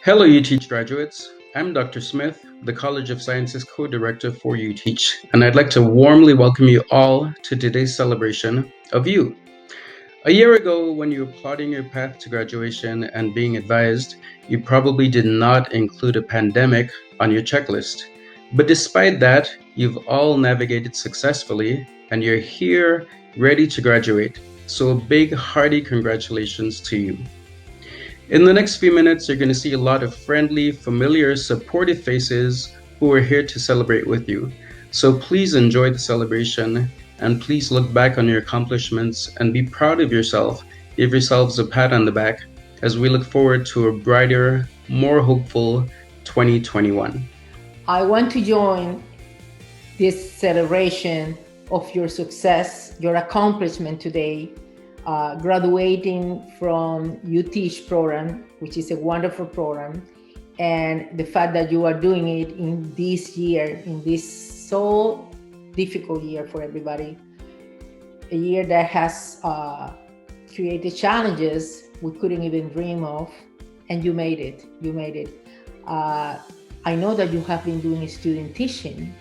Hello, UTeach graduates. I'm Dr. Smith, the College of Sciences co-director for UTeach, and I'd like to warmly welcome you all to today's celebration of you. A year ago, when you were plotting your path to graduation and being advised, you probably did not include a pandemic on your checklist. But despite that, you've all navigated successfully, and you're here ready to graduate. So a big, hearty congratulations to you. In the next few minutes, you're going to see a lot of friendly, familiar, supportive faces who are here to celebrate with you. So please enjoy the celebration and please look back on your accomplishments and be proud of yourself. Give yourselves a pat on the back as we look forward to a brighter, more hopeful 2021. I want to join this celebration of your success, your accomplishment today, graduating from UTeach program, which is a wonderful program, and the fact that you are doing it in this year, in this so difficult year for everybody, a year that has created challenges we couldn't even dream of, and you made it. You made it. I know that you have been doing student teaching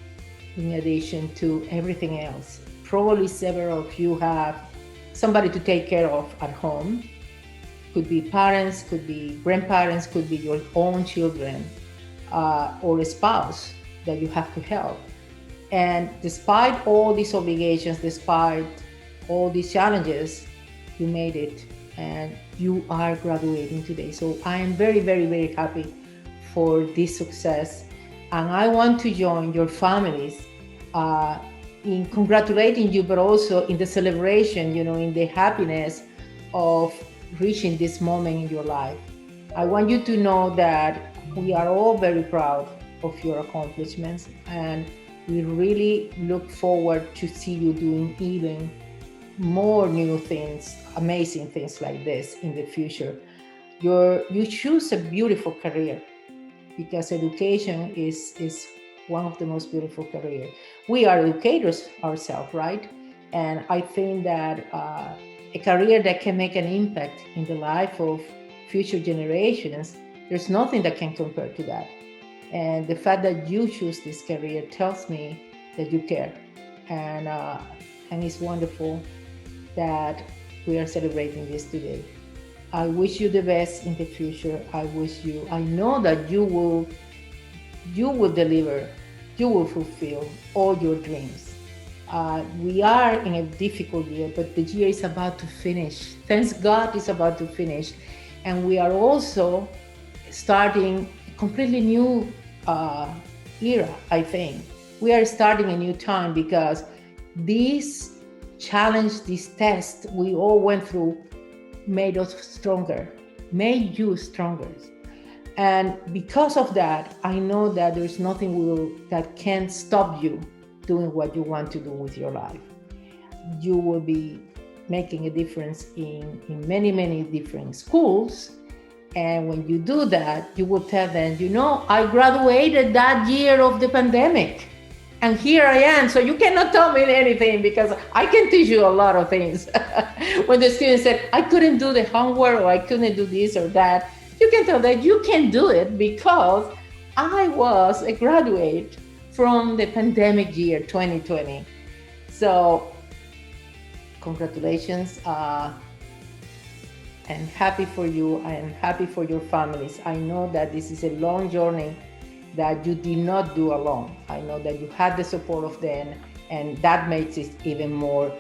in addition to everything else. Probably several of you have somebody to take care of at home. Could be parents, could be grandparents, could be your own children, or a spouse that you have to help. And despite all these obligations, despite all these challenges, you made it and you are graduating today. So I am very, very, very happy for this success. And I want to join your families in congratulating you, but also in the celebration, in the happiness of reaching this moment in your life. I want you to know that we are all very proud of your accomplishments, and we really look forward to see you doing even more new things, amazing things like this in the future. You choose a beautiful career, because education is one of the most beautiful careers. We are educators ourselves, right? And I think that a career that can make an impact in the life of future generations, there's nothing that can compare to that. And the fact that you choose this career tells me that you care. And it's wonderful that we are celebrating this today. I wish you the best in the future. I know that you will deliver, you will fulfill all your dreams. We are in a difficult year, but the year is about to finish. Thanks God it's about to finish. And we are also starting a completely new era, I think. We are starting a new time because this challenge, this test we all went through made us stronger, made you stronger. And because of that, I know that there's nothing that can stop you doing what you want to do with your life. You will be making a difference in many, many different schools. And when you do that, you will tell them, I graduated that year of the pandemic. And here I am. So you cannot tell me anything because I can teach you a lot of things. When the student said, I couldn't do the homework or I couldn't do this or that, you can tell that you can do it because I was a graduate from the pandemic year 2020. So congratulations. I'm happy for you. I am happy for your families. I know that this is a long journey that you did not do alone. I know that you had the support of them, and that makes it even more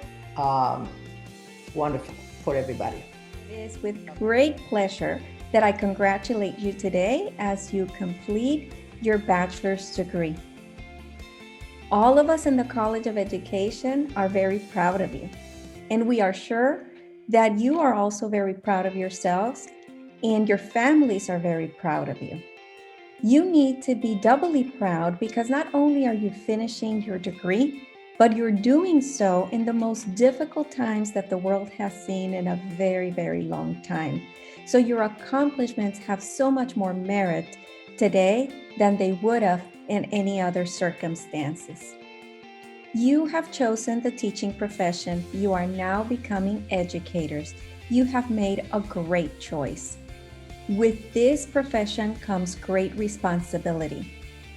wonderful for everybody. It is with great pleasure that I congratulate you today as you complete your bachelor's degree. All of us in the College of Education are very proud of you, and we are sure that you are also very proud of yourselves, and your families are very proud of you. You need to be doubly proud because not only are you finishing your degree, but you're doing so in the most difficult times that the world has seen in a very, very long time. So your accomplishments have so much more merit today than they would have in any other circumstances. You have chosen the teaching profession. You are now becoming educators. You have made a great choice. With this profession comes great responsibility.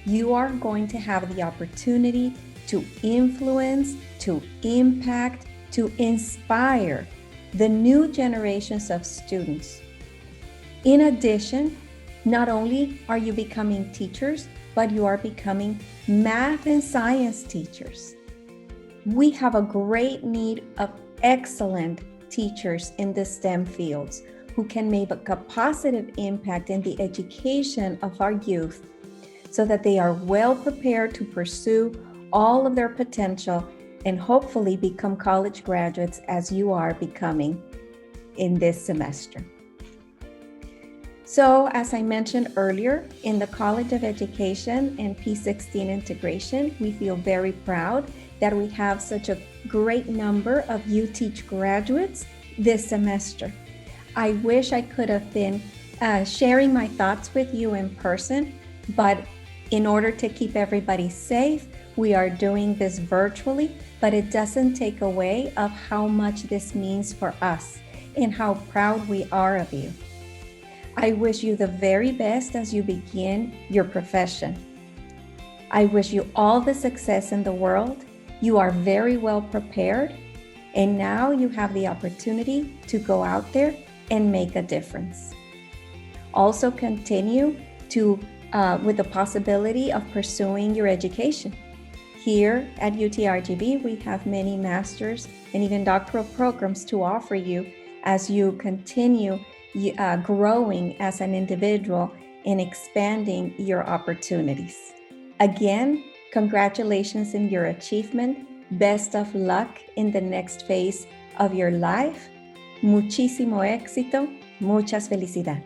You are going to have the opportunity to influence, to impact, to inspire the new generations of students. In addition, not only are you becoming teachers, but you are becoming math and science teachers. We have a great need of excellent teachers in the STEM fields who can make a positive impact in the education of our youth so that they are well prepared to pursue all of their potential and hopefully become college graduates as you are becoming in this semester. So, as I mentioned earlier, in the College of Education and P16 integration, we feel very proud that we have such a great number of UTeach graduates this semester. I wish I could have been sharing my thoughts with you in person, but in order to keep everybody safe, we are doing this virtually, but it doesn't take away of how much this means for us and how proud we are of you. I wish you the very best as you begin your profession. I wish you all the success in the world. You are very well prepared, and now you have the opportunity to go out there and make a difference. Also continue with the possibility of pursuing your education. Here at UTRGV, we have many master's and even doctoral programs to offer you as you continue growing as an individual and expanding your opportunities. Again, congratulations in your achievement. Best of luck in the next phase of your life. Muchísimo éxito. Muchas felicidades.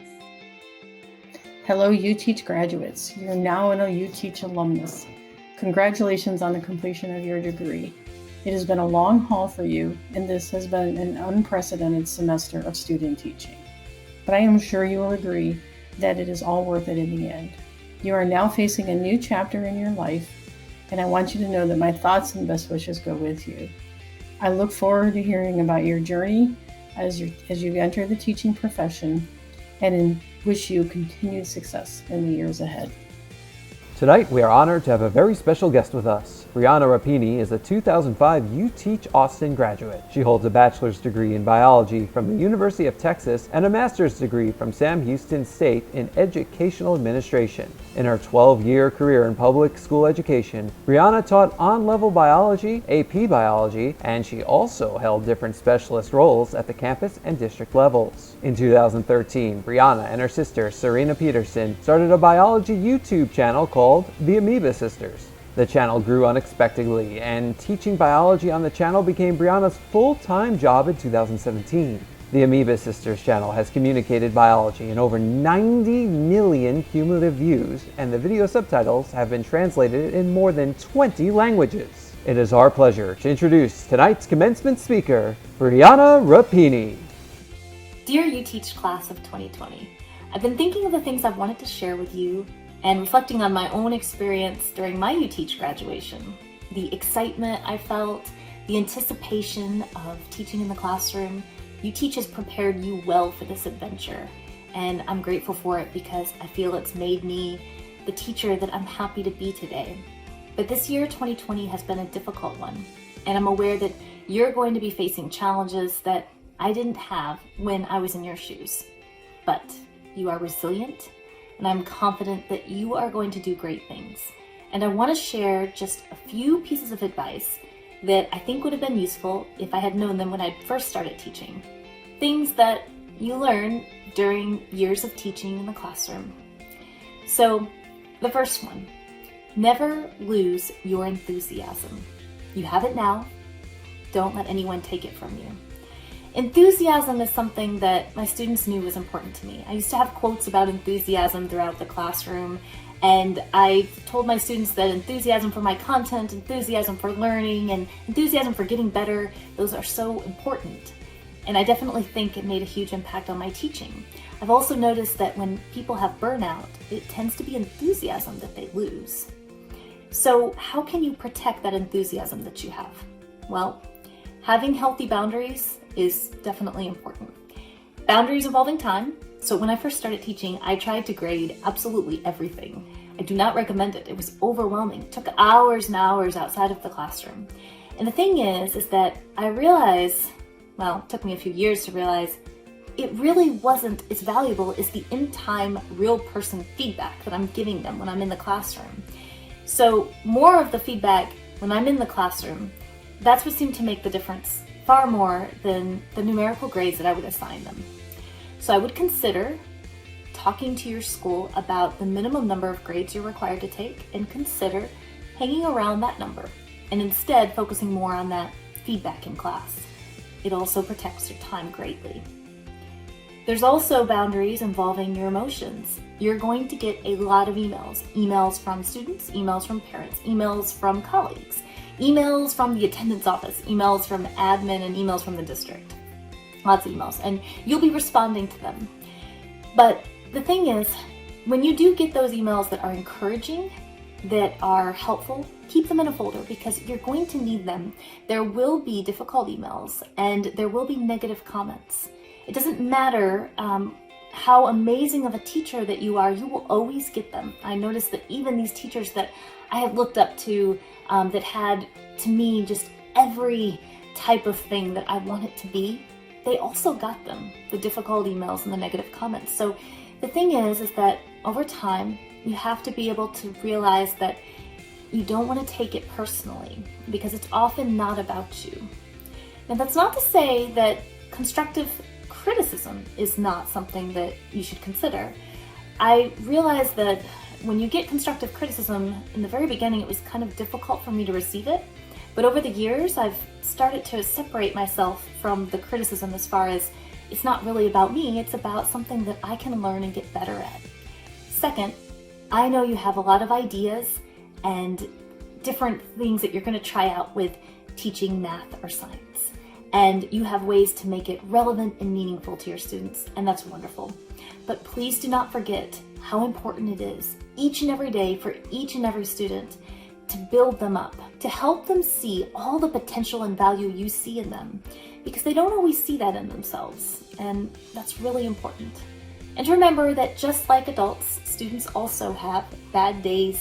Hello, UTeach graduates. You're now a UTeach alumnus. Congratulations on the completion of your degree. It has been a long haul for you, and this has been an unprecedented semester of student teaching. But I am sure you will agree that it is all worth it in the end. You are now facing a new chapter in your life, and I want you to know that my thoughts and best wishes go with you. I look forward to hearing about your journey as you enter the teaching profession, and wish you continued success in the years ahead. Tonight, we are honored to have a very special guest with us. Brianna Rapini is a 2005 UTeach Austin graduate. She holds a bachelor's degree in biology from the University of Texas and a master's degree from Sam Houston State in educational administration. In her 12-year career in public school education, Brianna taught on-level biology, AP biology, and she also held different specialist roles at the campus and district levels. In 2013, Brianna and her sister, Serena Peterson, started a biology YouTube channel called The Amoeba Sisters. The channel grew unexpectedly, and teaching biology on the channel became Brianna's full-time job in 2017. The Amoeba Sisters channel has communicated biology in over 90 million cumulative views, and the video subtitles have been translated in more than 20 languages. It is our pleasure to introduce tonight's commencement speaker, Brianna Rapini. Dear UTeach class of 2020, I've been thinking of the things I've wanted to share with you and reflecting on my own experience during my UTeach graduation. The excitement I felt, the anticipation of teaching in the classroom. UTeach has prepared you well for this adventure, and I'm grateful for it because I feel it's made me the teacher that I'm happy to be today. But this year, 2020, has been a difficult one, and I'm aware that you're going to be facing challenges that I didn't have when I was in your shoes. But you are resilient, and I'm confident that you are going to do great things. And I want to share just a few pieces of advice that I think would have been useful if I had known them when I first started teaching. Things that you learn during years of teaching in the classroom. So, the first one, never lose your enthusiasm. You have it now. Don't let anyone take it from you. Enthusiasm is something that my students knew was important to me. I used to have quotes about enthusiasm throughout the classroom, and I told my students that enthusiasm for my content, enthusiasm for learning, and enthusiasm for getting better, those are so important. And I definitely think it made a huge impact on my teaching. I've also noticed that when people have burnout, it tends to be enthusiasm that they lose. So how can you protect that enthusiasm that you have? Well, having healthy boundaries is definitely important. Boundaries involving time So when I first started teaching, I tried to grade absolutely everything. I do not recommend it. It was overwhelming. It took hours and hours outside of the classroom. And the thing is that I realized, well, it took me a few years to realize, it really wasn't as valuable as the in-time, real person feedback that I'm giving them when I'm in the classroom. So more of the feedback when I'm in the classroom, that's what seemed to make the difference far more than the numerical grades that I would assign them. So I would consider talking to your school about the minimum number of grades you're required to take and consider hanging around that number and instead focusing more on that feedback in class. It also protects your time greatly. There's also boundaries involving your emotions. You're going to get a lot of emails from students, emails from parents, emails from colleagues, emails from the attendance office, emails from admin, and emails from the district. Lots of emails, and you'll be responding to them. But the thing is, when you do get those emails that are encouraging, that are helpful, keep them in a folder because you're going to need them. There will be difficult emails and there will be negative comments. It doesn't matter how amazing of a teacher that you are, you will always get them. I noticed that even these teachers that I had looked up to, that had, to me, just every type of thing that I want it to be, they also got them, the difficult emails and the negative comments. So the thing is that over time, you have to be able to realize that you don't want to take it personally because it's often not about you. And that's not to say that constructive criticism is not something that you should consider. I realized that when you get constructive criticism, in the very beginning, it was kind of difficult for me to receive it. But over the years, I've started to separate myself from the criticism as far as it's not really about me, it's about something that I can learn and get better at. Second, I know you have a lot of ideas and different things that you're going to try out with teaching math or science. And you have ways to make it relevant and meaningful to your students, and that's wonderful. But please do not forget how important it is each and every day for each and every student to build them up, to help them see all the potential and value you see in them, because they don't always see that in themselves, and that's really important. And remember that just like adults, students also have bad days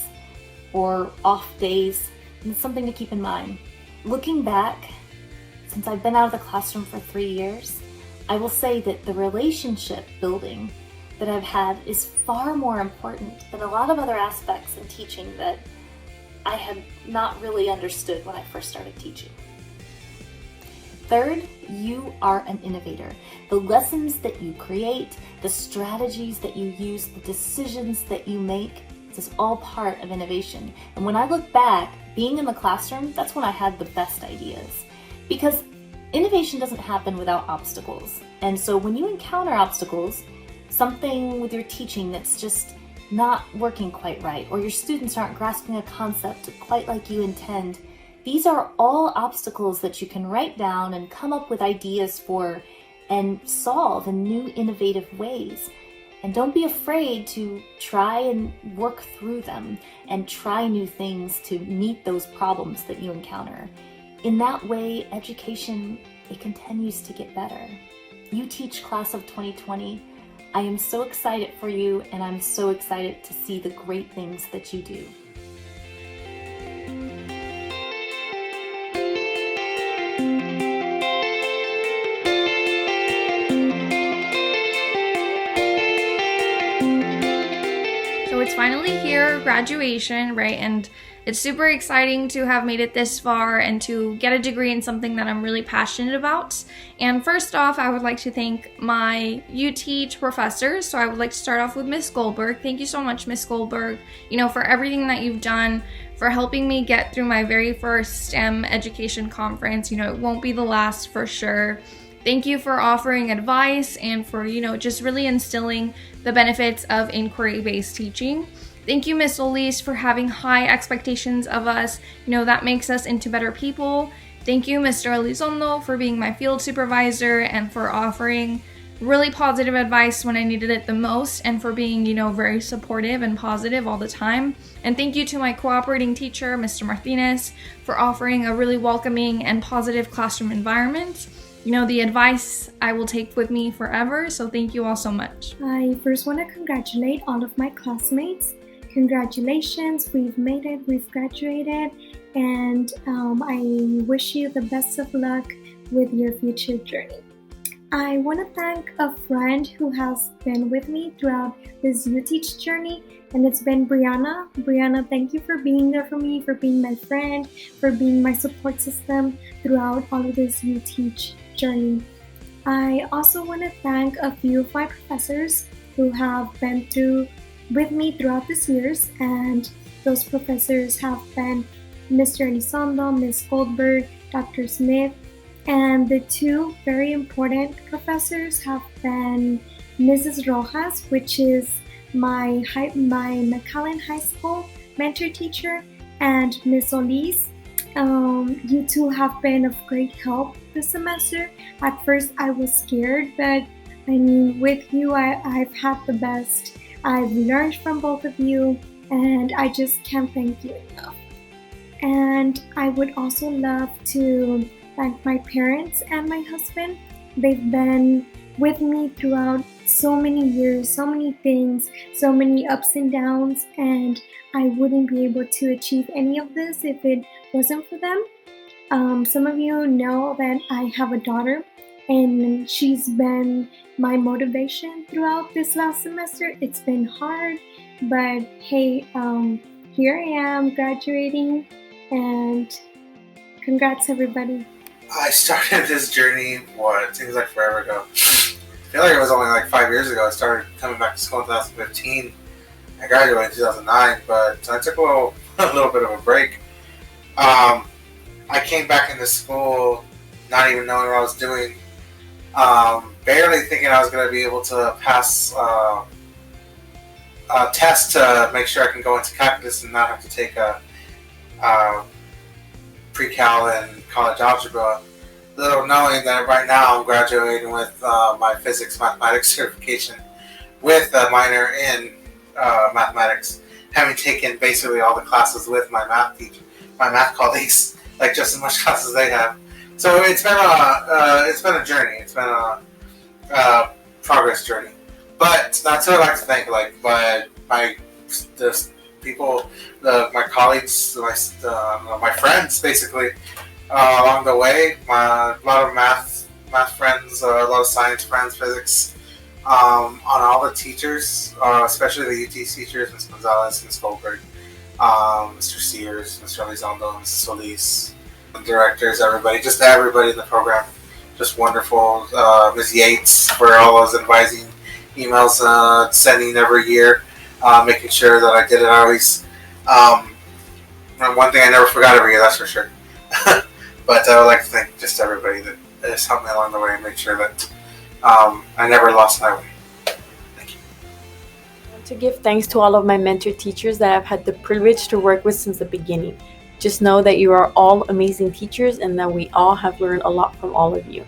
or off days, and it's something to keep in mind. Looking back, since I've been out of the classroom for 3 years, I will say that the relationship building that I've had is far more important than a lot of other aspects in teaching that I had not really understood when I first started teaching. Third, you are an innovator. The lessons that you create, the strategies that you use, the decisions that you make, this is all part of innovation. And when I look back, being in the classroom, that's when I had the best ideas. Because innovation doesn't happen without obstacles. And so when you encounter obstacles, something with your teaching that's just not working quite right, or your students aren't grasping a concept quite like you intend, these are all obstacles that you can write down and come up with ideas for and solve in new innovative ways. And don't be afraid to try and work through them and try new things to meet those problems that you encounter. In that way, education, it continues to get better. UTeach class of 2020, I am so excited for you, and I'm so excited to see the great things that you do. It's finally here, graduation, right? And it's super exciting to have made it this far and to get a degree in something that I'm really passionate about. And first off, I would like to thank my UTeach professors. So I would like to start off with Miss Goldberg. Thank you so much, Miss Goldberg, for everything that you've done, for helping me get through my very first STEM education conference. It won't be the last for sure. Thank you for offering advice and for, just really instilling the benefits of inquiry-based teaching. Thank you, Miss Elise, for having high expectations of us. That makes us into better people. Thank you, Mr. Elizondo, for being my field supervisor and for offering really positive advice when I needed it the most and for being, very supportive and positive all the time. And thank you to my cooperating teacher, Mr. Martinez, for offering a really welcoming and positive classroom environment. the advice I will take with me forever. So thank you all so much. I first want to congratulate all of my classmates. Congratulations, we've made it, we've graduated, and I wish you the best of luck with your future journey. I want to thank a friend who has been with me throughout this UTeach journey, and it's been Brianna. Brianna, thank you for being there for me, for being my friend, for being my support system throughout all of this UTeach journey. I also want to thank a few of my professors who have been through with me throughout these years, and those professors have been Mr. Elizondo, Ms. Goldberg, Dr. Smith, and the two very important professors have been Mrs. Rojas, which is my McAllen High School mentor teacher, and Ms. Solis. You two have been of great help this semester. At first I was scared, but with you I've had the best. I've learned from both of you, and I just can't thank you enough. And I would also love to thank my parents and my husband. They've been with me throughout so many years, so many things, so many ups and downs, and I wouldn't be able to achieve any of this if it wasn't for them. Some of you know that I have a daughter, and she's been my motivation throughout this last semester. It's been hard, but hey, here I am graduating, and congrats everybody. I started this journey, it seems like forever ago. I feel like it was only like 5 years ago. I started coming back to school in 2015. I graduated in 2009, but I took a little bit of a break. I came back into school not even knowing what I was doing, barely thinking I was going to be able to pass a test to make sure I can go into calculus and not have to take a pre-cal and college algebra. Little knowing that right now I'm graduating with my physics mathematics certification with a minor in mathematics, having taken basically all the classes with my math colleagues, like just as much classes they have. So it's been a journey. It's been a progress journey. But that's what I like to thank, my people, my colleagues, my friends, basically, along the way. A lot of math friends, a lot of science friends, physics, on all the teachers, especially the UT teachers, Ms. Gonzalez, Ms. Goldberg, Mr. Sears, Mr. Elizondo, Mrs. Solis, directors, everybody in the program, just wonderful. Ms. Yates for all those advising emails, sending every year, making sure that I did it always. One thing I never forgot every year, that's for sure. But I would like to thank just everybody that has helped me along the way and make sure that I never lost my way. Thank you. I want to give thanks to all of my mentor teachers that I've had the privilege to work with since the beginning. Just know that you are all amazing teachers and that we all have learned a lot from all of you.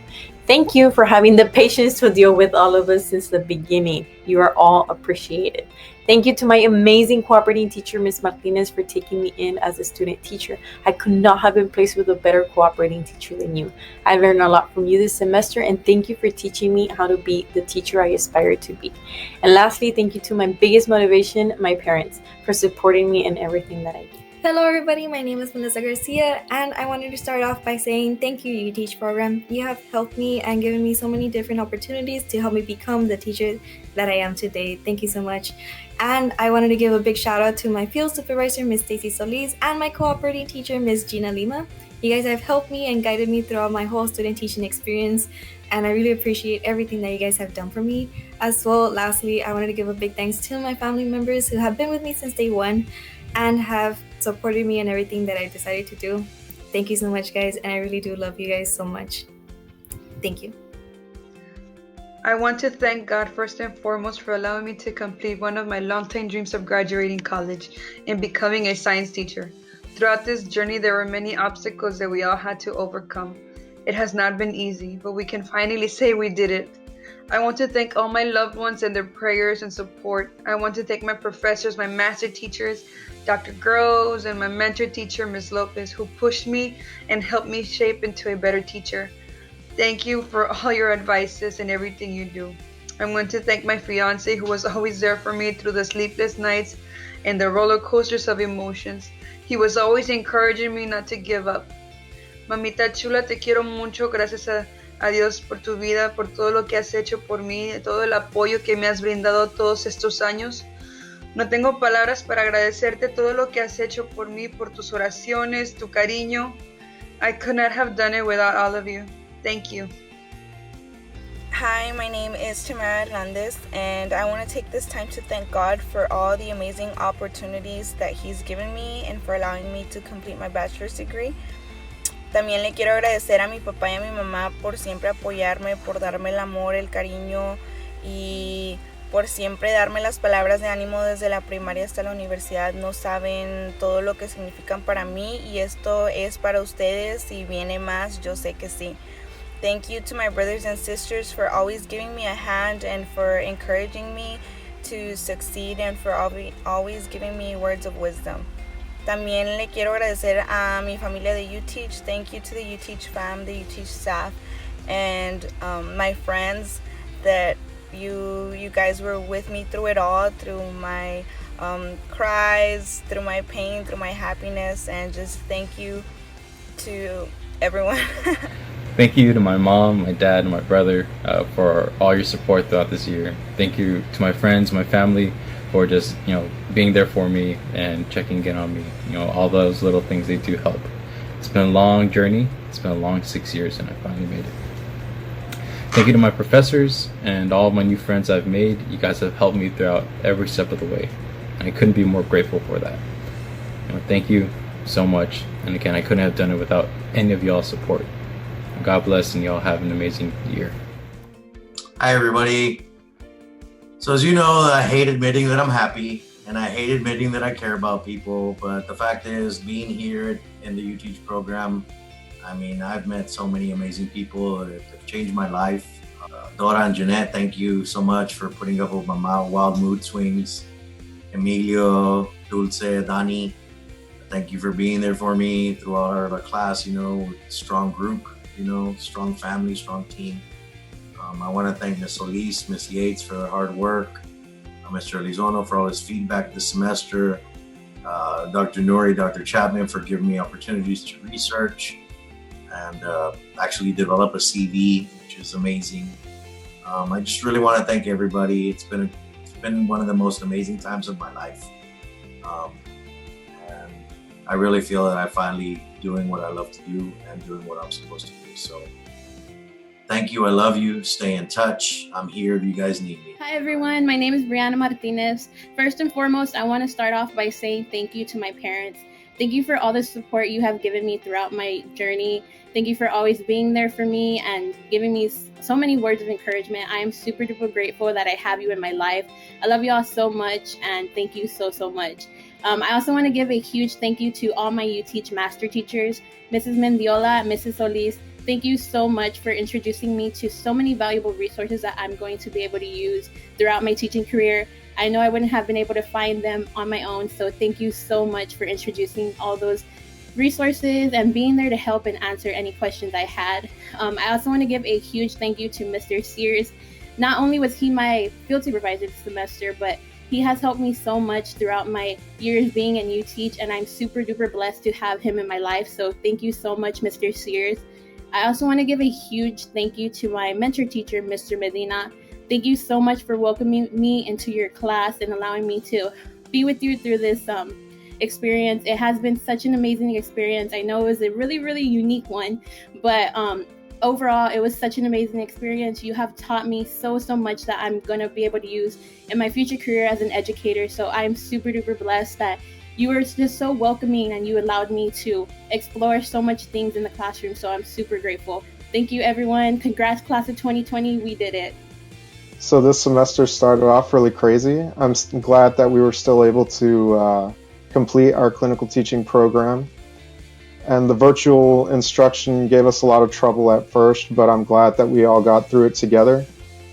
Thank you for having the patience to deal with all of us since the beginning. You are all appreciated. Thank you to my amazing cooperating teacher, Ms. Martinez, for taking me in as a student teacher. I could not have been placed with a better cooperating teacher than you. I learned a lot from you this semester, and thank you for teaching me how to be the teacher I aspire to be. And lastly, thank you to my biggest motivation, my parents, for supporting me in everything that I do. Hello everybody, my name is Melissa Garcia, and I wanted to start off by saying thank you, UTeach program. You have helped me and given me so many different opportunities to help me become the teacher that I am today. Thank you so much. And I wanted to give a big shout out to my field supervisor, Ms. Stacy Solis, and my cooperating teacher, Ms. Gina Lima. You guys have helped me and guided me throughout my whole student teaching experience, and I really appreciate everything that you guys have done for me. As well, lastly, I wanted to give a big thanks to my family members who have been with me since day one and have supported me in everything that I decided to do. Thank you so much, guys, and I really do love you guys so much. Thank you. I want to thank God first and foremost for allowing me to complete one of my longtime dreams of graduating college and becoming a science teacher. Throughout this journey, there were many obstacles that we all had to overcome. It has not been easy, but we can finally say we did it. I want to thank all my loved ones and their prayers and support. I want to thank my professors, my master teachers, Dr. Groves, and my mentor teacher, Ms. Lopez, who pushed me and helped me shape into a better teacher. Thank you for all your advices and everything you do. I'm going to thank my fiance who was always there for me through the sleepless nights and the roller coasters of emotions. He was always encouraging me not to give up. Mamita chula, te quiero mucho. Gracias a Dios por tu vida, por todo lo que has hecho por mí, todo el apoyo que me has brindado todos estos años. No tengo palabras para agradecerte todo lo que has hecho por mí, por tus oraciones, tu cariño. I could not have done it without all of you. Thank you. Hi, my name is Tamara Hernandez, and I want to take this time to thank God for all the amazing opportunities that He's given me and for allowing me to complete my bachelor's degree. También le quiero agradecer a mi papá y a mi mamá por siempre apoyarme, por darme el amor, el cariño y por siempre darme las palabras de ánimo desde la primaria hasta la universidad. No saben todo lo que significan para mí y esto es para ustedes. Si viene más, yo sé que sí. Thank you to my brothers and sisters for always giving me a hand and for encouraging me to succeed and for always giving me words of wisdom. También le quiero agradecer a mi familia de UTeach. Thank you to the UTeach fam, the UTeach staff, and my friends that you guys were with me through it all, through my cries, through my pain, through my happiness, and just thank you to everyone. Thank you to my mom, my dad, and my brother for all your support throughout this year. Thank you to my friends, my family, for just being there for me and checking in on me. All those little things, they do help. It's been a long journey. It's been a long 6 years, and I finally made it. Thank you to my professors and all of my new friends I've made. You guys have helped me throughout every step of the way, and I couldn't be more grateful for that. Thank you so much. And again, I couldn't have done it without any of y'all's support. God bless, and y'all have an amazing year. Hi, everybody. So as you know, I hate admitting that I'm happy, and I hate admitting that I care about people, but the fact is, being here in the UTeach program, I mean, I've met so many amazing people that have changed my life. Dora and Jeanette, thank you so much for putting up with my wild mood swings. Emilio, Dulce, Dani, thank you for being there for me throughout our class, strong group, strong family, strong team. I want to thank Ms. Solis, Ms. Yates for their hard work, Mr. Elizono for all his feedback this semester, Dr. Nuri, Dr. Chapman for giving me opportunities to research and actually develop a CV, which is amazing. I just really want to thank everybody. It's been one of the most amazing times of my life. And I really feel that I'm finally doing what I love to do and doing what I'm supposed to do. So thank you. I love you. Stay in touch. I'm here if you guys need me. Hi, everyone. My name is Brianna Martinez. First and foremost, I want to start off by saying thank you to my parents. Thank you for all the support you have given me throughout my journey. Thank you for always being there for me and giving me so many words of encouragement. I am super duper grateful that I have you in my life. I love you all so much, and thank you so, so much. I also want to give a huge thank you to all my UTeach master teachers, Mrs. Mendiola, Mrs. Solis. Thank you so much for introducing me to so many valuable resources that I'm going to be able to use throughout my teaching career. I know I wouldn't have been able to find them on my own, so thank you so much for introducing all those resources and being there to help and answer any questions I had. I also want to give a huge thank you to Mr. Sears. Not only was he my field supervisor this semester, but he has helped me so much throughout my years being in UTeach, and I'm super duper blessed to have him in my life. So thank you so much, Mr. Sears. I also want to give a huge thank you to my mentor teacher, Mr. Medina. Thank you so much for welcoming me into your class and allowing me to be with you through this experience. It has been such an amazing experience. I know it was a really, really unique one, but overall, it was such an amazing experience. You have taught me so much that I'm going to be able to use in my future career as an educator. So I'm super duper blessed that you were just so welcoming and you allowed me to explore so much things in the classroom. So I'm super grateful. Thank you, everyone. Congrats, class of 2020. We did it. So this semester started off really crazy. I'm glad that we were still able to complete our clinical teaching program. And the virtual instruction gave us a lot of trouble at first, but I'm glad that we all got through it together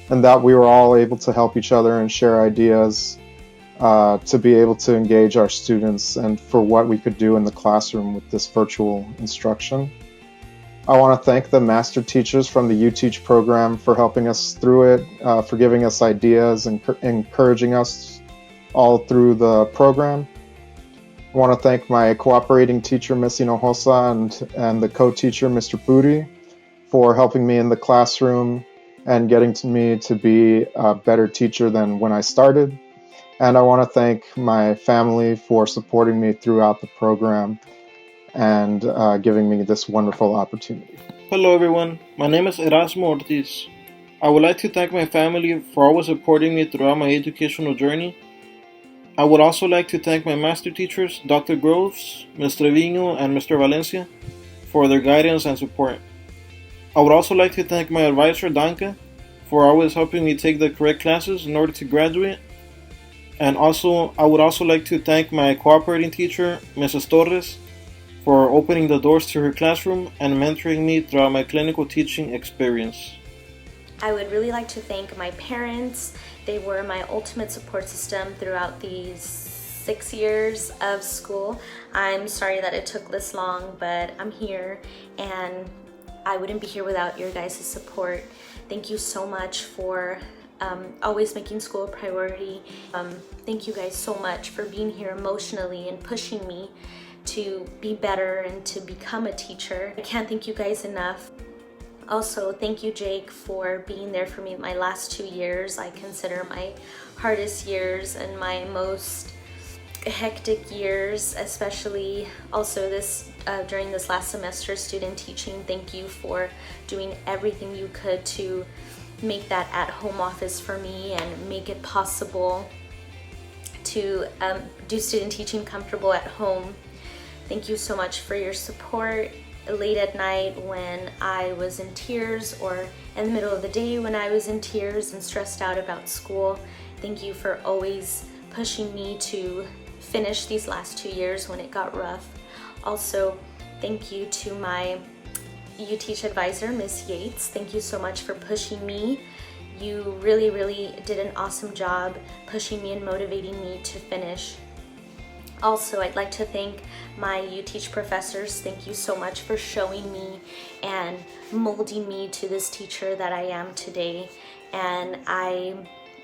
and that we were all able to help each other and share ideas to be able to engage our students and for what we could do in the classroom with this virtual instruction. I want to thank the master teachers from the UTeach program for helping us through it, for giving us ideas and encouraging us all through the program. I want to thank my cooperating teacher, Miss Hinojosa, and the co-teacher, Mr. Puri, for helping me in the classroom and getting me to be a better teacher than when I started. And I want to thank my family for supporting me throughout the program and giving me this wonderful opportunity. Hello everyone, my name is Erasmo Ortiz. I would like to thank my family for always supporting me throughout my educational journey. I would also like to thank my master teachers, Dr. Groves, Mr. Trevino, and Mr. Valencia, for their guidance and support. I would also like to thank my advisor, Danka, for always helping me take the correct classes in order to graduate. And I would also like to thank my cooperating teacher, Mrs. Torres, for opening the doors to her classroom and mentoring me throughout my clinical teaching experience. I would really like to thank my parents. They were my ultimate support system throughout these 6 years of school. I'm sorry that it took this long, but I'm here and I wouldn't be here without your guys' support. Thank you so much for always making school a priority. Thank you guys so much for being here emotionally and pushing me to be better and to become a teacher. I can't thank you guys enough. Also, thank you, Jake, for being there for me my last 2 years. I consider my hardest years and my most hectic years, especially also during this last semester student teaching. Thank you for doing everything you could to make that at-home office for me and make it possible to do student teaching comfortable at home. Thank you so much for your support late at night when I was in tears, or in the middle of the day when I was in tears and stressed out about school. Thank you for always pushing me to finish these last 2 years when it got rough. Also, thank you to my UTeach advisor, Miss Yates. Thank you so much for pushing me. You really, really did an awesome job pushing me and motivating me to finish. Also, I'd like to thank my UTeach professors. Thank you so much for showing me and molding me to this teacher that I am today. And I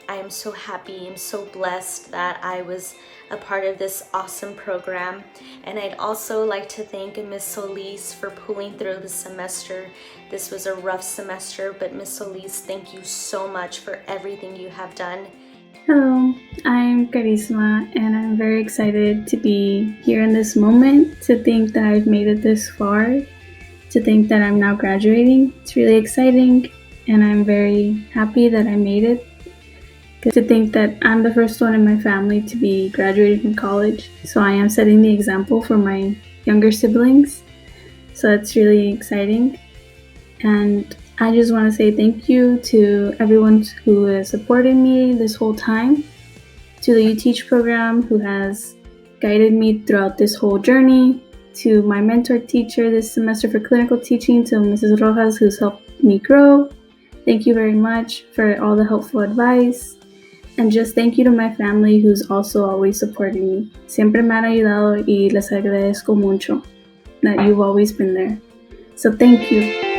am so happy, I'm so blessed that I was a part of this awesome program. And I'd also like to thank Miss Solis for pulling through the semester. This was a rough semester, but Miss Solis, thank you so much for everything you have done. Hello, I'm Carisma, and I'm very excited to be here in this moment, to think that I've made it this far, to think that I'm now graduating. It's really exciting, and I'm very happy that I made it. To think that I'm the first one in my family to be graduating from college, so I am setting the example for my younger siblings. So that's really exciting, and I just want to say thank you to everyone who has supported me this whole time, to the UTeach program who has guided me throughout this whole journey, to my mentor teacher this semester for clinical teaching, to Mrs. Rojas, who's helped me grow. Thank you very much for all the helpful advice. And just thank you to my family who's also always supported me. Siempre me han ayudado y les agradezco mucho that you've always been there. So thank you.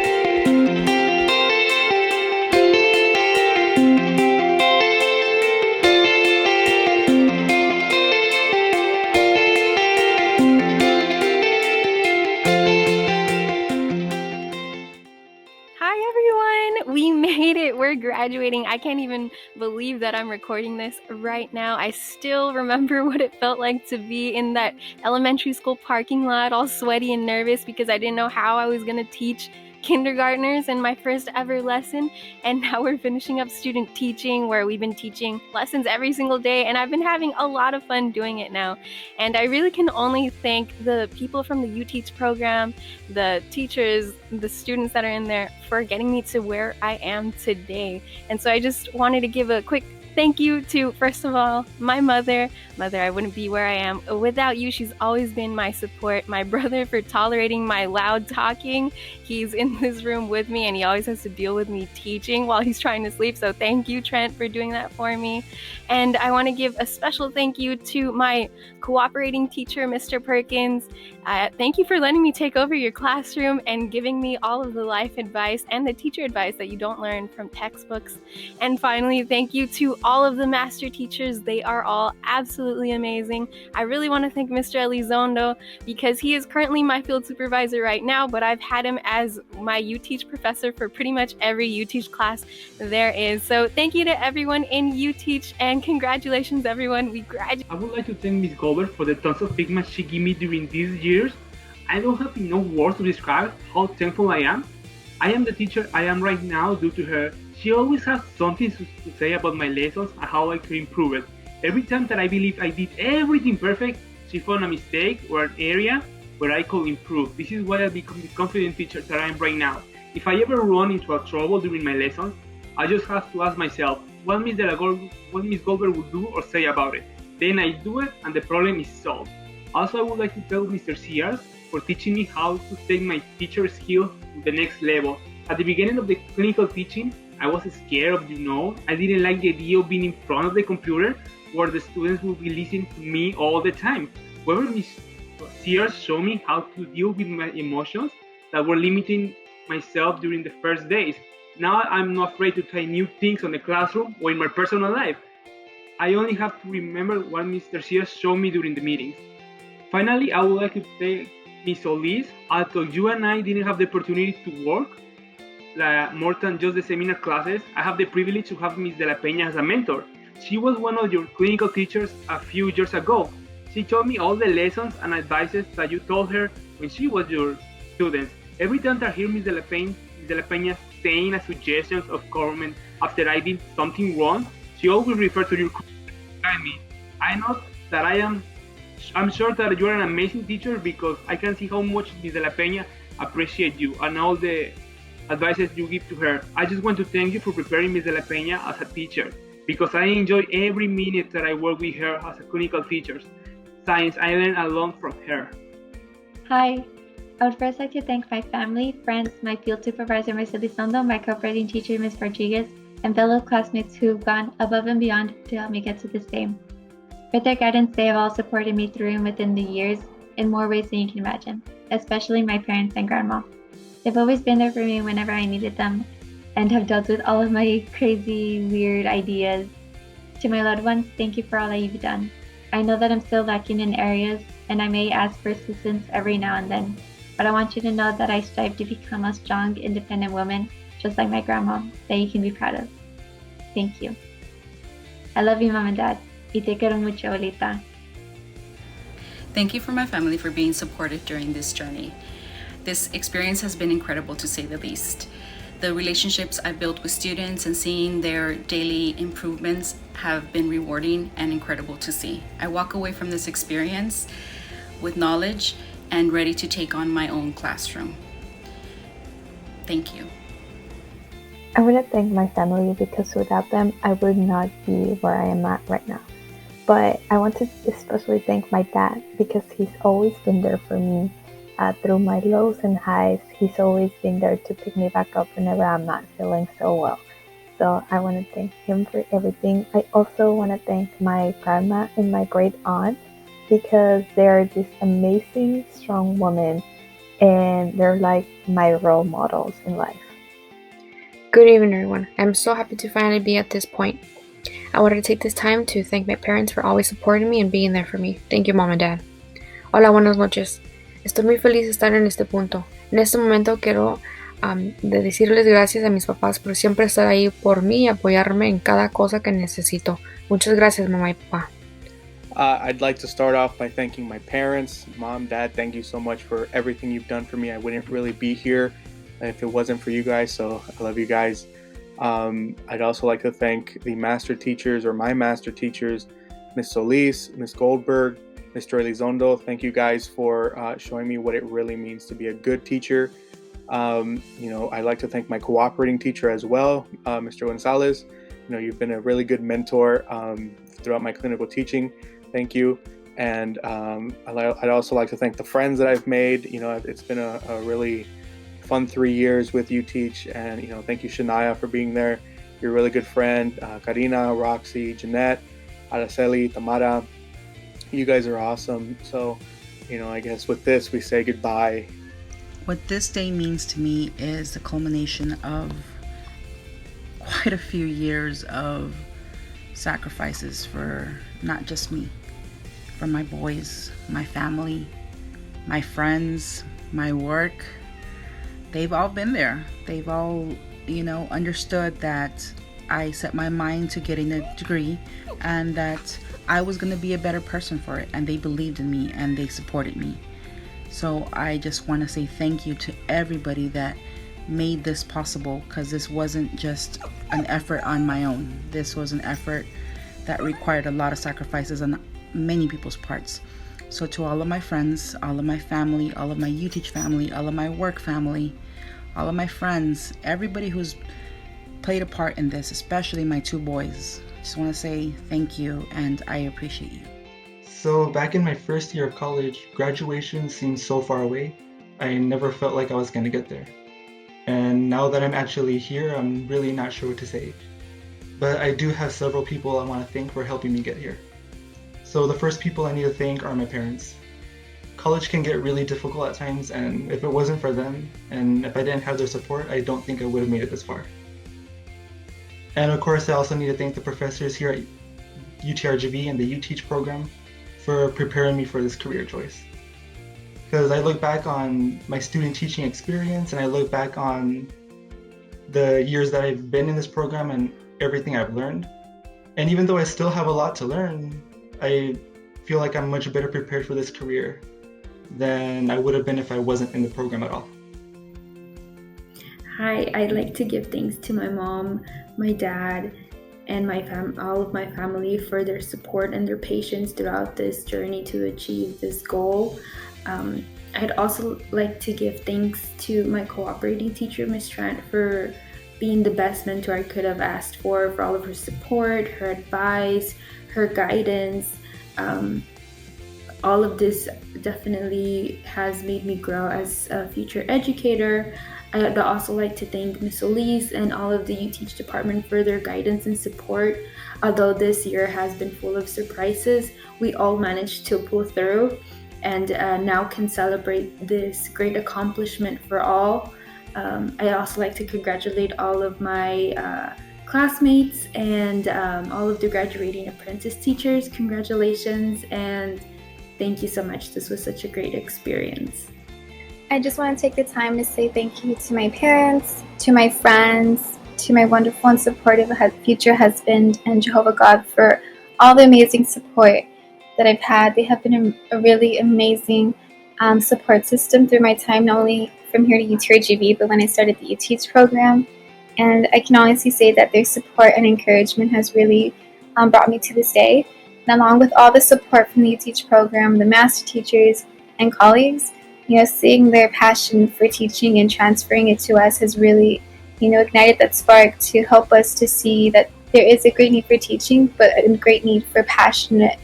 We're graduating. I can't even believe that I'm recording this right now. I still remember what it felt like to be in that elementary school parking lot all sweaty and nervous because I didn't know how I was going to teach kindergartners in my first ever lesson. And now we're finishing up student teaching, where we've been teaching lessons every single day, and I've been having a lot of fun doing it now. And I really can only thank the people from the UTeach program, the teachers, the students that are in there for getting me to where I am today. And so I just wanted to give a quick thank you to, first of all, my mother. Mother, I wouldn't be where I am without you. She's always been my support. My brother for tolerating my loud talking. He's in this room with me and he always has to deal with me teaching while he's trying to sleep. So thank you, Trent, for doing that for me. And I want to give a special thank you to my cooperating teacher, Mr. Perkins. Thank you for letting me take over your classroom and giving me all of the life advice and the teacher advice that you don't learn from textbooks. And finally, thank you to all of the master teachers. They are all absolutely amazing. I really want to thank Mr. Elizondo because he is currently my field supervisor right now, but I've had him as my UTeach professor for pretty much every UTeach class there is. So thank you to everyone in UTeach and congratulations everyone. We graduated. I would like to thank Miss Goldberg for the tons of feedback she gave me during these years. I don't have enough words to describe how thankful I am. I am the teacher I am right now due to her. She always has something to say about my lessons and how I could improve it. Every time that I believe I did everything perfect, she found a mistake or an area where I could improve. This is why I become the confident teacher that I am right now. If I ever run into a trouble during my lessons, I just have to ask myself, what Miss Goldberg would do or say about it. Then I do it and the problem is solved. Also, I would like to tell Mr. Sears for teaching me how to take my teacher skill to the next level. At the beginning of the clinical teaching, I was scared of I didn't like the idea of being in front of the computer where the students will be listening to me all the time. However, Ms. Sears showed me how to deal with my emotions that were limiting myself during the first days. Now I'm not afraid to try new things on the classroom or in my personal life. I only have to remember what Mr. Sears showed me during the meetings. Finally, I would like to thank Ms. Solis. Although you and I didn't have the opportunity to work more than just the seminar classes, I have the privilege to have Ms. De La Peña as a mentor. She was one of your clinical teachers a few years ago. She taught me all the lessons and advices that you told her when she was your student. Every time I hear Ms. De La Peña saying a suggestions of government after I did something wrong, she always refers to your me. I know that I'm sure that you're an amazing teacher because I can see how much Ms. De La Peña appreciates you and all the advices you give to her. I just want to thank you for preparing Ms. De La Peña as a teacher because I enjoy every minute that I work with her as a clinical teacher. Since I learned a lot from her. Hi, I would first like to thank my family, friends, my field supervisor, Ms. Elizondo, my cooperating teacher, Ms. Rodriguez, and fellow classmates who've gone above and beyond to help me get to this day. With their guidance, they have all supported me through and within the years in more ways than you can imagine, especially my parents and grandma. They've always been there for me whenever I needed them and have dealt with all of my crazy, weird ideas. To my loved ones, thank you for all that you've done. I know that I'm still lacking in areas and I may ask for assistance every now and then, but I want you to know that I strive to become a strong, independent woman, just like my grandma, that you can be proud of. Thank you. I love you, Mom and Dad. Y te quiero mucho, Olita. Thank you for my family for being supportive during this journey. This experience has been incredible to say the least. The relationships I've built with students and seeing their daily improvements have been rewarding and incredible to see. I walk away from this experience with knowledge and ready to take on my own classroom. Thank you. I want to thank my family because without them, I would not be where I am at right now. But I want to especially thank my dad because he's always been there for me. Through my lows and highs, he's always been there to pick me back up whenever I'm not feeling so well. So I want to thank him for everything. I also want to thank my grandma and my great aunt because they're just amazing, strong women and they're like my role models in life. Good evening, everyone. I'm so happy to finally be at this point. I wanted to take this time to thank my parents for always supporting me and being there for me. Thank you, Mom and Dad. Hola, buenas noches. Estoy muy feliz de estar en este punto. En este momento quiero de decirles gracias a mis papás por siempre estar ahí por mí y apoyarme en cada cosa que necesito. Muchas gracias, mamá y papá. I'd like to start off by thanking my parents. Mom, Dad, thank you so much for everything you've done for me. I wouldn't really be here if it wasn't for you guys, so I love you guys. I'd also like to thank the master teachers or my master teachers, Ms. Solis, Ms. Goldberg, Mr. Elizondo. Thank you guys for showing me what it really means to be a good teacher. I'd like to thank my cooperating teacher as well, Mr. Gonzalez. you've been a really good mentor throughout my clinical teaching. Thank you. And I'd also like to thank the friends that I've made. It's been a really fun 3 years with UTeach, and thank you, Shania, for being there. You're a really good friend. Karina, Roxy, Jeanette, Araceli, Tamara, you guys are awesome. So, I guess with this, we say goodbye. What this day means to me is the culmination of quite a few years of sacrifices for not just me, for my boys, my family, my friends, my work. They've all been there. They've all, understood that I set my mind to getting a degree and that I was going to be a better person for it. And they believed in me and they supported me. So I just want to say thank you to everybody that made this possible, because this wasn't just an effort on my own. This was an effort that required a lot of sacrifices on many people's parts. So to all of my friends, all of my family, all of my UTeach family, all of my work family, all of my friends, everybody who's played a part in this, especially my 2 boys, just want to say thank you and I appreciate you. So back in my first year of college, graduation seemed so far away. I never felt like I was going to get there. And now that I'm actually here, I'm really not sure what to say. But I do have several people I want to thank for helping me get here. So the first people I need to thank are my parents. College can get really difficult at times, and if it wasn't for them, and if I didn't have their support, I don't think I would have made it this far. And of course, I also need to thank the professors here at UTRGV and the UTeach program for preparing me for this career choice. Because I look back on my student teaching experience and I look back on the years that I've been in this program and everything I've learned. And even though I still have a lot to learn, I feel like I'm much better prepared for this career than I would have been if I wasn't in the program at all. Hi, I'd like to give thanks to my mom, my dad, and all of my family for their support and their patience throughout this journey to achieve this goal. I'd also like to give thanks to my cooperating teacher, Miss Trent, for being the best mentor I could have asked for all of her support, her advice, her guidance. All of this definitely has made me grow as a future educator. I'd also like to thank Miss Elise and all of the UTeach department for their guidance and support. Although this year has been full of surprises, we all managed to pull through and now can celebrate this great accomplishment for all. I'd also like to congratulate all of my classmates and all of the graduating apprentice teachers. Congratulations and thank you so much. This was such a great experience. I just want to take the time to say thank you to my parents, to my friends, to my wonderful and supportive future husband and Jehovah God for all the amazing support that I've had. They have been a really amazing support system through my time, not only from here to UTRGV, but when I started the UTeach program. And I can honestly say that their support and encouragement has really brought me to this day. And along with all the support from the UTeach program, the master teachers and colleagues, seeing their passion for teaching and transferring it to us has really, ignited that spark to help us to see that there is a great need for teaching, but a great need for passionate,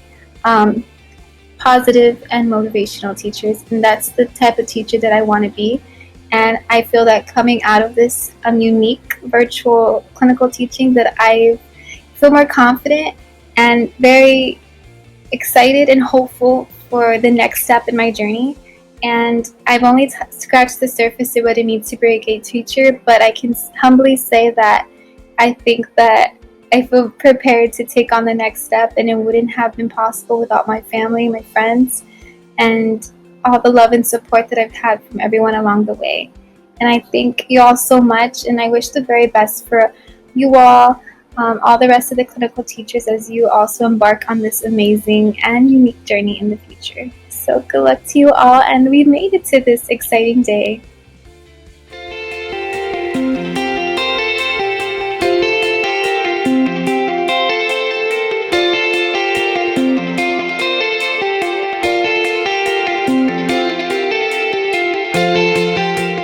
positive, and motivational teachers. And that's the type of teacher that I want to be. And I feel that coming out of this unique virtual clinical teaching that I feel more confident and very excited and hopeful for the next step in my journey. And I've only scratched the surface of what it means to be a great teacher, but I can humbly say that I think that I feel prepared to take on the next step, and it wouldn't have been possible without my family, my friends, and all the love and support that I've had from everyone along the way. And I thank you all so much, and I wish the very best for you all the rest of the clinical teachers as you also embark on this amazing and unique journey in the future. So good luck to you all, and we made it to this exciting day.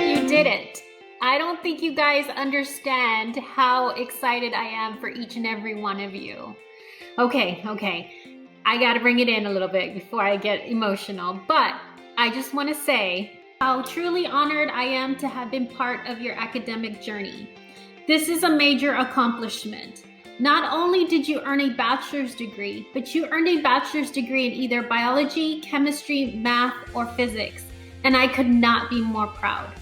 You didn't. I don't think think you guys understand how excited I am for each and every one of you. Okay. I got to bring it in a little bit before I get emotional, but I just want to say how truly honored I am to have been part of your academic journey. This is a major accomplishment. Not only did you earn a bachelor's degree, but you earned a bachelor's degree in either biology, chemistry, math, or physics, and I could not be more proud.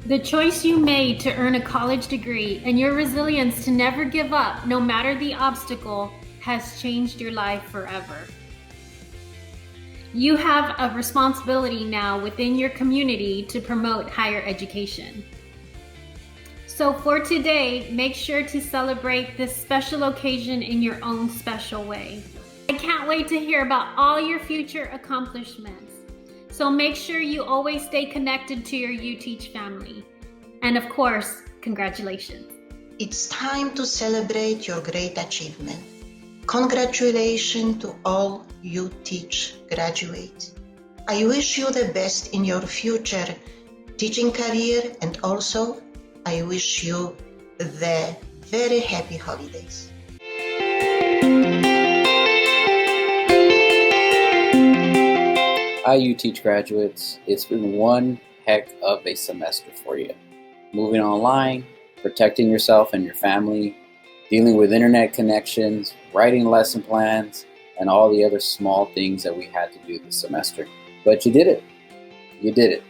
The choice you made to earn a college degree and your resilience to never give up, no matter the obstacle, has changed your life forever. You have a responsibility now within your community to promote higher education. So for today, make sure to celebrate this special occasion in your own special way. I can't wait to hear about all your future accomplishments. So make sure you always stay connected to your UTeach family. And of course, congratulations. It's time to celebrate your great achievement. Congratulations to all UTeach graduates. I wish you the best in your future teaching career, and also I wish you the very happy holidays. Hi, UTeach graduates. It's been one heck of a semester for you. Moving online, protecting yourself and your family, dealing with internet connections, writing lesson plans, and all the other small things that we had to do this semester. But you did it. You did it.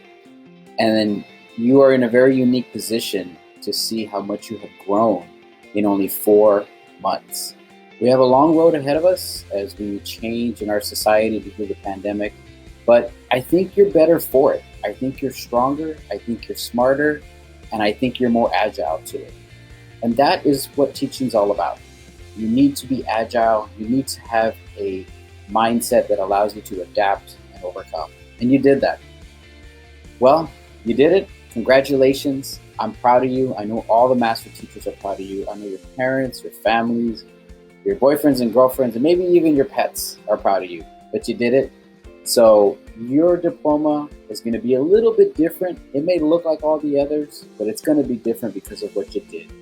And then you are in a very unique position to see how much you have grown in only 4 months. We have a long road ahead of us as we change in our society due to the pandemic, but I think you're better for it. I think you're stronger, I think you're smarter, and I think you're more agile to it. And that is what teaching is all about. You need to be agile, you need to have a mindset that allows you to adapt and overcome. And you did that. Well, you did it. Congratulations. I'm proud of you. I know all the master teachers are proud of you. I know your parents, your families, your boyfriends and girlfriends, and maybe even your pets are proud of you. But you did it. So your diploma is going to be a little bit different. It may look like all the others, but it's going to be different because of what you did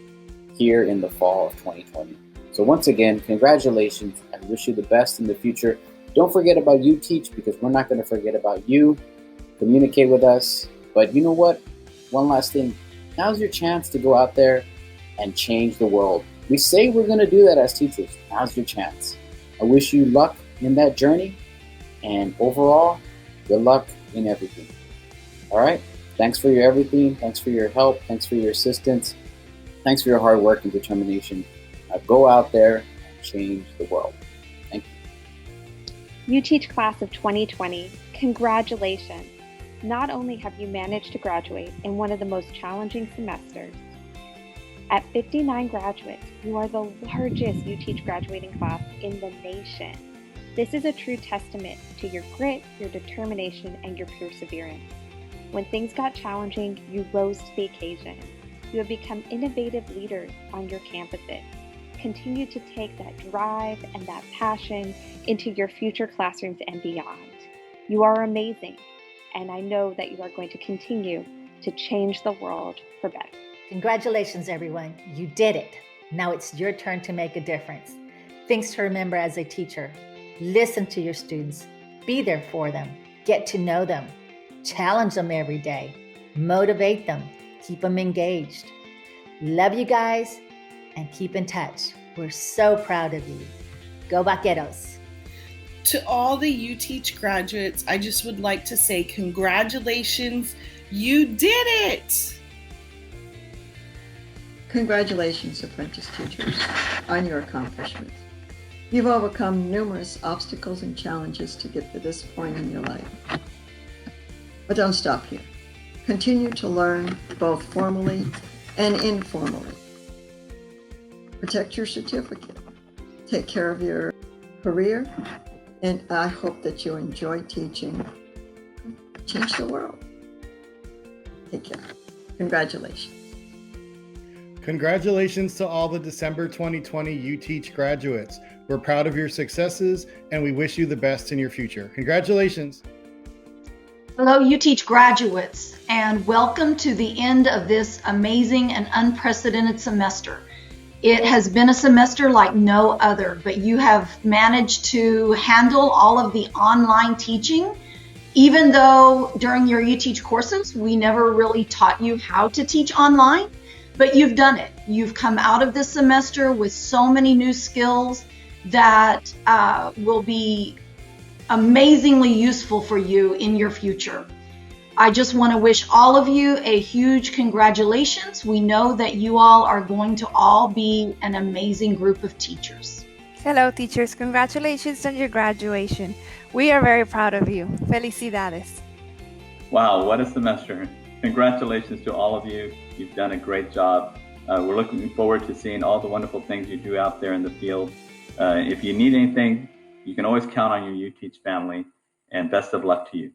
here in the fall of 2020. So once again, congratulations. I wish you the best in the future. Don't forget about UTeach, because we're not going to forget about you. Communicate with us. But you know what? One last thing. Now's your chance to go out there and change the world. We say we're going to do that as teachers. Now's your chance. I wish you luck in that journey. And overall, good luck in everything. All right? Thanks for your everything. Thanks for your help. Thanks for your assistance. Thanks for your hard work and determination. Now go out there and change the world. Thank you. UTeach class of 2020, congratulations. Not only have you managed to graduate in one of the most challenging semesters, at 59 graduates, you are the largest UTeach graduating class in the nation. This is a true testament to your grit, your determination, and your perseverance. When things got challenging, you rose to the occasion. You have become innovative leaders on your campuses. Continue to take that drive and that passion into your future classrooms and beyond. You are amazing, and I know that you are going to continue to change the world for better. Congratulations, everyone. You did it. Now it's your turn to make a difference. Things to remember as a teacher. Listen to your students. Be there for them. Get to know them. Challenge them every day. Motivate them. Keep them engaged. Love you guys, and keep in touch. We're so proud of you. Go Vaqueros. To all the UTeach graduates, I just would like to say congratulations. You did it! Congratulations, apprentice teachers, on your accomplishments. You've overcome numerous obstacles and challenges to get to this point in your life. But don't stop here. Continue to learn both formally and informally. Protect your certificate. Take care of your career. And I hope that you enjoy teaching. Change the world. Take care. Congratulations. Congratulations to all the December 2020 UTeach graduates. We're proud of your successes and we wish you the best in your future. Congratulations. Hello, UTeach graduates, and welcome to the end of this amazing and unprecedented semester. It has been a semester like no other, but you have managed to handle all of the online teaching, even though during your UTeach courses, we never really taught you how to teach online, but you've done it. You've come out of this semester with so many new skills that will be amazingly useful for you in your future. I just want to wish all of you a huge congratulations. We know that you all are going to all be an amazing group of teachers. Hello, teachers. Congratulations on your graduation. We are very proud of you. Felicidades. Wow, what a semester. Congratulations to all of you. You've done a great job. We're looking forward to seeing all the wonderful things you do out there in the field. If you need anything, you can always count on your UTeach family, and best of luck to you.